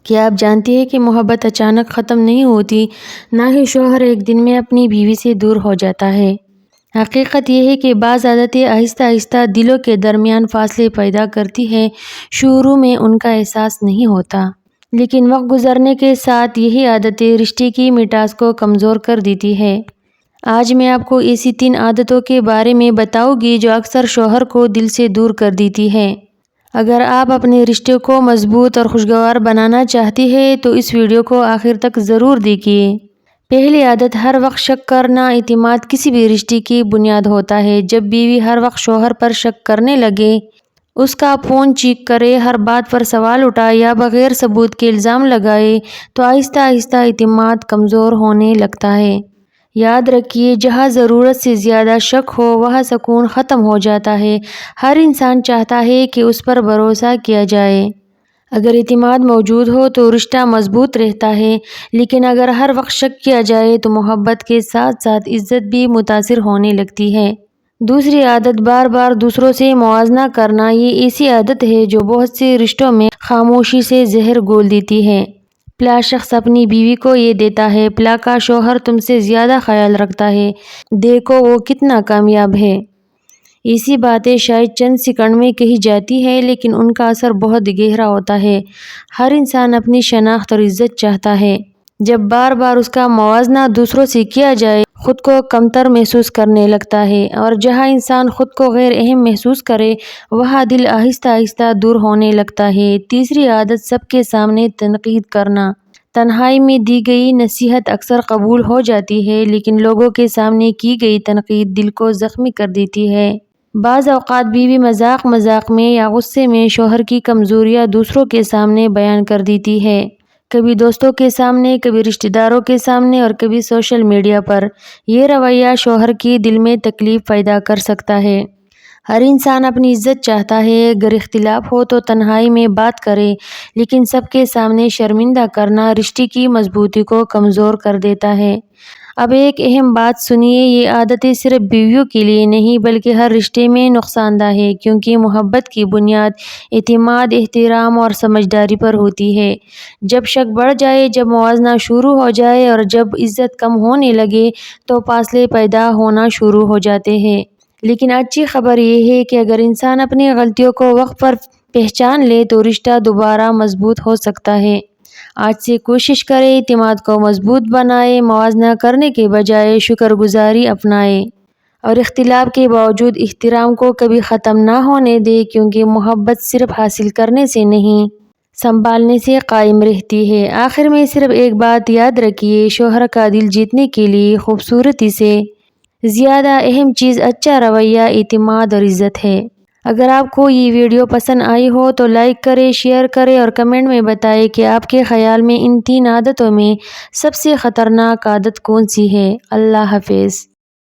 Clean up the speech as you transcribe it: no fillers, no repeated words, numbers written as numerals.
کیا آپ جانتی ہیں کہ محبت اچانک ختم نہیں ہوتی، نہ ہی شوہر ایک دن میں اپنی بیوی سے دور ہو جاتا ہے۔ حقیقت یہ ہے کہ بعض عادتیں آہستہ آہستہ دلوں کے درمیان فاصلے پیدا کرتی ہیں۔ شروع میں ان کا احساس نہیں ہوتا، لیکن وقت گزرنے کے ساتھ یہی عادتیں رشتے کی مٹاس کو کمزور کر دیتی ہے۔ آج میں آپ کو ایسی 3 عادتوں کے بارے میں بتاؤں گی جو اکثر شوہر کو دل سے دور کر دیتی ہیں۔ اگر آپ اپنے رشتے کو مضبوط اور خوشگوار بنانا چاہتی ہیں تو اس ویڈیو کو آخر تک ضرور دیکھیے۔ پہلی عادت، ہر وقت شک کرنا۔ اعتماد کسی بھی رشتے کی بنیاد ہوتا ہے۔ جب بیوی ہر وقت شوہر پر شک کرنے لگے، اس کا فون چیک کرے، ہر بات پر سوال اٹھائے یا بغیر ثبوت کے الزام لگائے تو آہستہ آہستہ اعتماد کمزور ہونے لگتا ہے۔ یاد رکھیے، جہاں ضرورت سے زیادہ شک ہو وہاں سکون ختم ہو جاتا ہے۔ ہر انسان چاہتا ہے کہ اس پر بھروسہ کیا جائے۔ اگر اعتماد موجود ہو تو رشتہ مضبوط رہتا ہے، لیکن اگر ہر وقت شک کیا جائے تو محبت کے ساتھ ساتھ عزت بھی متاثر ہونے لگتی ہے۔ دوسری عادت، بار بار دوسروں سے موازنہ کرنا۔ یہ ایسی عادت ہے جو بہت سے رشتوں میں خاموشی سے زہر گھول دیتی ہے۔ فلاں شخص اپنی بیوی کو یہ دیتا ہے، فلاں کا شوہر تم سے زیادہ خیال رکھتا ہے، دیکھو وہ کتنا کامیاب ہے۔ ایسی باتیں شاید چند سیکنڈ میں کہی جاتی ہے، لیکن ان کا اثر بہت گہرا ہوتا ہے۔ ہر انسان اپنی شناخت اور عزت چاہتا ہے۔ جب بار بار اس کا موازنہ دوسروں سے کیا جائے، خود کو کمتر محسوس کرنے لگتا ہے، اور جہاں انسان خود کو غیر اہم محسوس کرے وہاں دل آہستہ آہستہ دور ہونے لگتا ہے۔ تیسری عادت، سب کے سامنے تنقید کرنا۔ تنہائی میں دی گئی نصیحت اکثر قبول ہو جاتی ہے، لیکن لوگوں کے سامنے کی گئی تنقید دل کو زخمی کر دیتی ہے۔ بعض اوقات بیوی مذاق میں یا غصے میں شوہر کی کمزوریاں دوسروں کے سامنے بیان کر دیتی ہے، کبھی دوستوں کے سامنے، کبھی رشتہ داروں کے سامنے اور کبھی سوشل میڈیا پر۔ یہ رویہ شوہر کی دل میں تکلیف پیدا کر سکتا ہے۔ ہر انسان اپنی عزت چاہتا ہے۔ اگر اختلاف ہو تو تنہائی میں بات کرے، لیکن سب کے سامنے شرمندہ کرنا رشتے کی مضبوطی کو کمزور کر دیتا ہے۔ اب ایک اہم بات سنیے، یہ عادتیں صرف بیویوں کے لیے نہیں بلکہ ہر رشتے میں نقصان دہ ہے، کیونکہ محبت کی بنیاد اعتماد، احترام اور سمجھداری پر ہوتی ہے۔ جب شک بڑھ جائے، جب موازنہ شروع ہو جائے اور جب عزت کم ہونے لگے تو فاصلے پیدا ہونا شروع ہو جاتے ہیں۔ لیکن اچھی خبر یہ ہے کہ اگر انسان اپنی غلطیوں کو وقت پر پہچان لے تو رشتہ دوبارہ مضبوط ہو سکتا ہے۔ آج سے کوشش کریں، اعتماد کو مضبوط بنائیں، موازنہ کرنے کے بجائے شکر گزاری اپنائیں، اور اختلاف کے باوجود احترام کو کبھی ختم نہ ہونے دیں، کیونکہ محبت صرف حاصل کرنے سے نہیں، سنبھالنے سے قائم رہتی ہے۔ آخر میں صرف ایک بات یاد رکھیے، شوہر کا دل جیتنے کے لیے خوبصورتی سے زیادہ اہم چیز اچھا رویہ، اعتماد اور عزت ہے۔ اگر آپ کو یہ ویڈیو پسند آئی ہو تو لائک کریں، شیئر کریں اور کمنٹ میں بتائیں کہ آپ کے خیال میں ان 3 عادتوں میں سب سے خطرناک عادت کون سی ہے۔ اللہ حافظ۔